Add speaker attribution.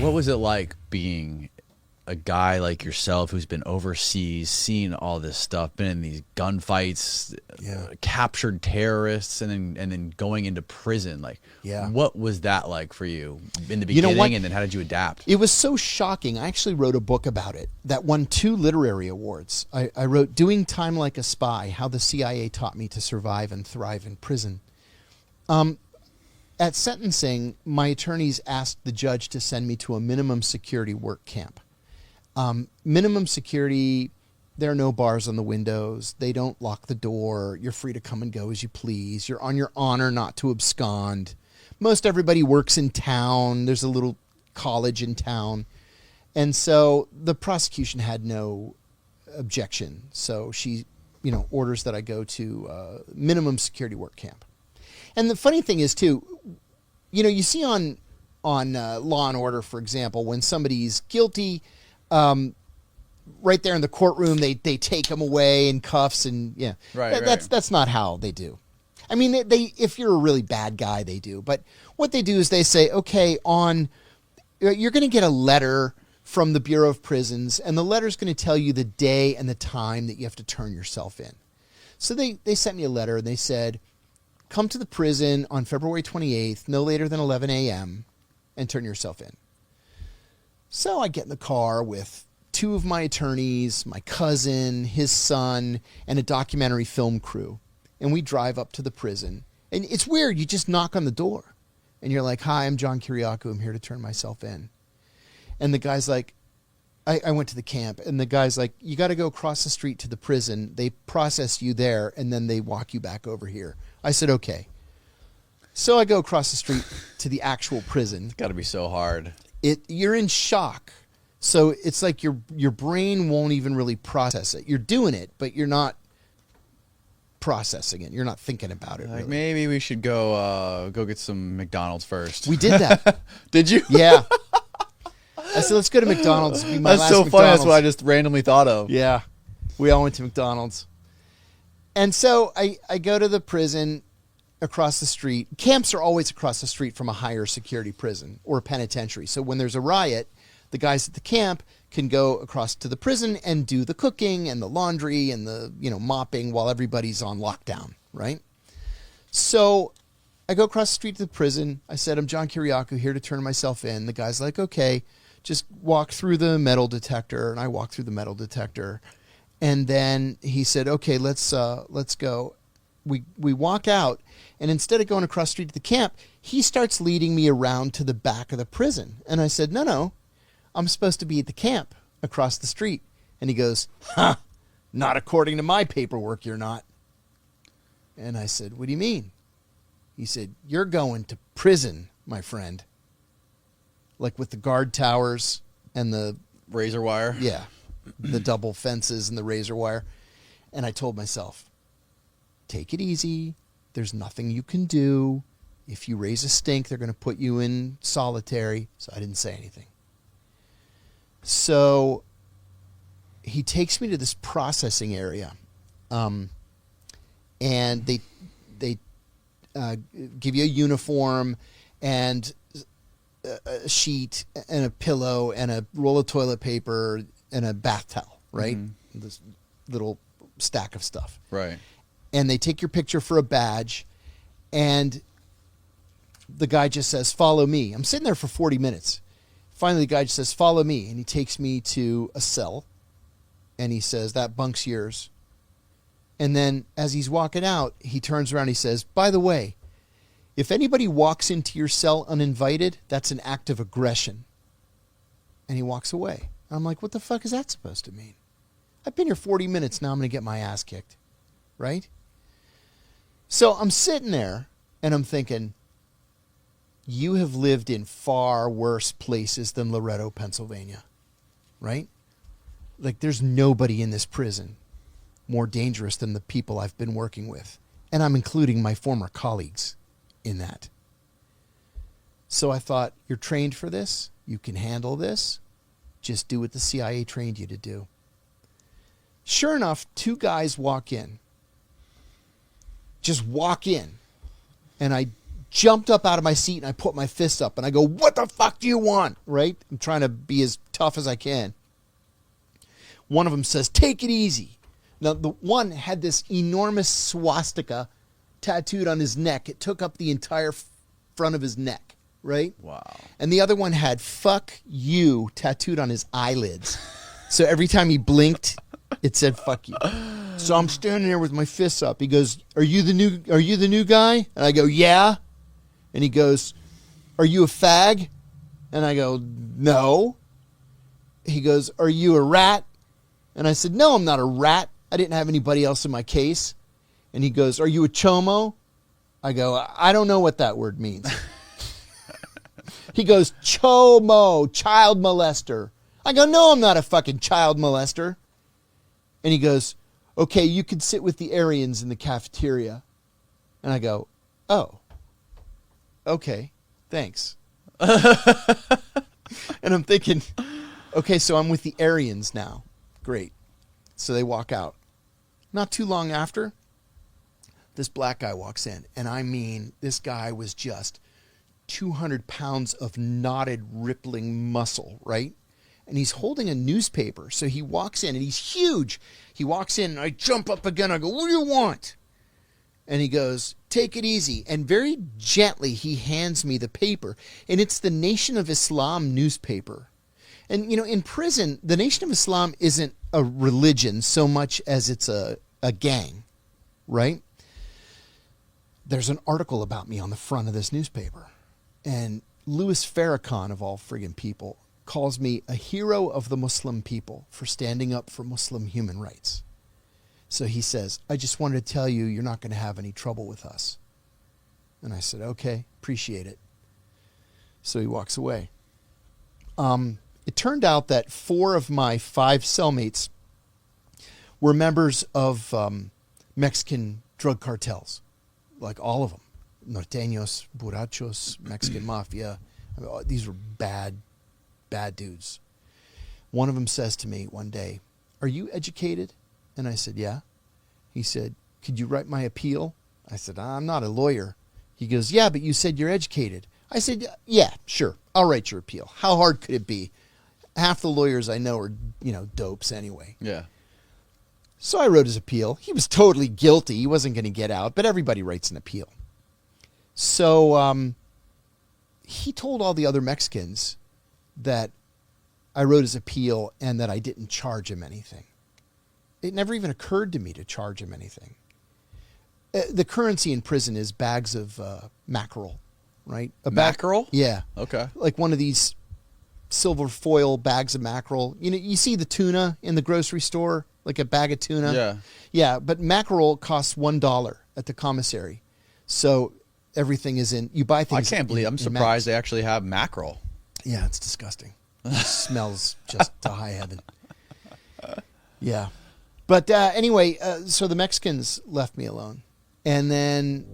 Speaker 1: What was it like being a guy like yourself who's been overseas, seen all this stuff, been in these gunfights, captured terrorists, and then going into prison? Like, what was that like for you in the beginning, and then how did you adapt?
Speaker 2: It was so shocking. I actually wrote a book about it that won 2 literary awards. I wrote Doing Time Like a Spy, How the CIA Taught Me to Survive and Thrive in Prison. At sentencing, my attorneys asked the judge to send me to a minimum security work camp. Minimum security, there are no bars on the windows. They don't lock the door. You're free to come and go as you please. You're on your honor not to abscond. Most everybody works in town. There's a little college in town. And so the prosecution had no objection. So she, orders that I go to minimum security work camp. And the funny thing is, too, you see on Law and Order, for example, when somebody's guilty, right there in the courtroom, they take them away in cuffs, and that's not how they do. I mean, they if you're a really bad guy, they do. But what they do is they say, okay, you're going to get a letter from the Bureau of Prisons, and the letter's going to tell you the day and the time that you have to turn yourself in. So they sent me a letter, and they said, come to the prison on February 28th, no later than 11 a.m., and turn yourself in. So I get in the car with 2 of my attorneys, my cousin, his son, and a documentary film crew. And we drive up to the prison. And it's weird. You just knock on the door. And you're like, hi, I'm John Kiriakou. I'm here to turn myself in. And the guy's like, I went to the camp. And the guy's like, you got to go across the street to the prison. They process you there, and then they walk you back over here. I said, okay. So I go across the street to the actual prison.
Speaker 1: It's got to be so hard.
Speaker 2: You're in shock. So it's like your brain won't even really process it. You're doing it, but you're not processing it. You're not thinking about it.
Speaker 1: Like,
Speaker 2: really.
Speaker 1: maybe we should go get some McDonald's first.
Speaker 2: We did that.
Speaker 1: Did you?
Speaker 2: Yeah. I said, let's go to McDonald's. It'll be my
Speaker 1: That's
Speaker 2: last
Speaker 1: so funny.
Speaker 2: McDonald's.
Speaker 1: That's what I just randomly thought of.
Speaker 2: Yeah. We all went to McDonald's. And so I go to the prison across the street. Camps are always across the street from a higher security prison or a penitentiary. So when there's a riot, the guys at the camp can go across to the prison and do the cooking and the laundry and the, mopping while everybody's on lockdown, right? So I go across the street to the prison. I said, I'm John Kiriakou, here to turn myself in. The guy's like, okay, just walk through the metal detector. And I walked through the metal detector. And then he said, okay, let's go. We walk out, and instead of going across the street to the camp, he starts leading me around to the back of the prison. And I said, no, I'm supposed to be at the camp across the street. And he goes, not according to my paperwork, you're not. And I said, what do you mean? He said, you're going to prison, my friend. Like with the guard towers and the
Speaker 1: razor wire.
Speaker 2: Yeah, the double fences and the razor wire. And I told myself, take it easy. There's nothing you can do. If you raise a stink, they're going to put you in solitary. So I didn't say anything. So he takes me to this processing area. And they give you a uniform and a sheet and a pillow and a roll of toilet paper and a bath towel, right? Mm-hmm. This little stack of stuff.
Speaker 1: Right.
Speaker 2: And they take your picture for a badge, and the guy just says, follow me. I'm sitting there for 40 minutes. Finally, the guy just says, follow me. And he takes me to a cell, and he says, that bunk's yours. And then as he's walking out, he turns around and he says, by the way, if anybody walks into your cell uninvited, that's an act of aggression. And he walks away. I'm like, what the fuck is that supposed to mean? I've been here 40 minutes. Now I'm going to get my ass kicked. Right? So I'm sitting there and I'm thinking, you have lived in far worse places than Loretto, Pennsylvania. Right? Like there's nobody in this prison more dangerous than the people I've been working with. And I'm including my former colleagues in that. So I thought, you're trained for this. You can handle this. Just do what the CIA trained you to do. Sure enough, 2 guys walk in. Just walk in. And I jumped up out of my seat and I put my fist up and I go, what the fuck do you want? Right? I'm trying to be as tough as I can. One of them says, take it easy. Now, the one had this enormous swastika tattooed on his neck. It took up the entire front of his neck, right?
Speaker 1: Wow.
Speaker 2: And the other one had fuck you tattooed on his eyelids. So every time he blinked, it said fuck you. So I'm standing there with my fists up. He goes, are you the new guy? And I go, yeah. And he goes, are you a fag? And I go, no. He goes, are you a rat? And I said, no, I'm not a rat. I didn't have anybody else in my case. And he goes, are you a chomo? I go, I don't know what that word means. He goes, chomo, child molester. I go, no, I'm not a fucking child molester. And he goes, okay, you can sit with the Aryans in the cafeteria. And I go, oh, okay, thanks. And I'm thinking, okay, so I'm with the Aryans now. Great. So they walk out. Not too long after, this black guy walks in. And I mean, this guy was just 200 pounds of knotted, rippling muscle, right? And he's holding a newspaper. So he walks in, and he's huge. He walks in, and I jump up again. I go, what do you want? And he goes, take it easy. And very gently, he hands me the paper. And it's the Nation of Islam newspaper. And, you know, in prison, the Nation of Islam isn't a religion so much as it's a gang, right? There's an article about me on the front of this newspaper. And Louis Farrakhan, of all friggin' people, calls me a hero of the Muslim people for standing up for Muslim human rights. So he says, I just wanted to tell you, you're not going to have any trouble with us. And I said, okay, appreciate it. So he walks away. It turned out that 4 of my 5 cellmates were members of Mexican drug cartels, like all of them. Norteños, Borrachos, Mexican Mafia. I mean, these were bad dudes. One of them says to me one day, are you educated? And I said, yeah. He said, could you write my appeal? I said, I'm not a lawyer. He goes, yeah, but you said you're educated. I said, yeah, sure. I'll write your appeal. How hard could it be? Half the lawyers I know are, dopes anyway.
Speaker 1: Yeah.
Speaker 2: So I wrote his appeal. He was totally guilty. He wasn't going to get out, but everybody writes an appeal. So he told all the other Mexicans that I wrote his appeal and that I didn't charge him anything. It never even occurred to me to charge him anything. The currency in prison is bags of mackerel, right?
Speaker 1: Mackerel?
Speaker 2: Yeah.
Speaker 1: Okay.
Speaker 2: Like one of these silver foil bags of mackerel. You see the tuna in the grocery store, like a bag of tuna?
Speaker 1: Yeah.
Speaker 2: Yeah, but mackerel costs $1 at the commissary. So everything is you buy things.
Speaker 1: I can't believe, I'm surprised they actually have mackerel.
Speaker 2: Yeah, it's disgusting. It smells just to high heaven. Yeah. But anyway, so the Mexicans left me alone. And then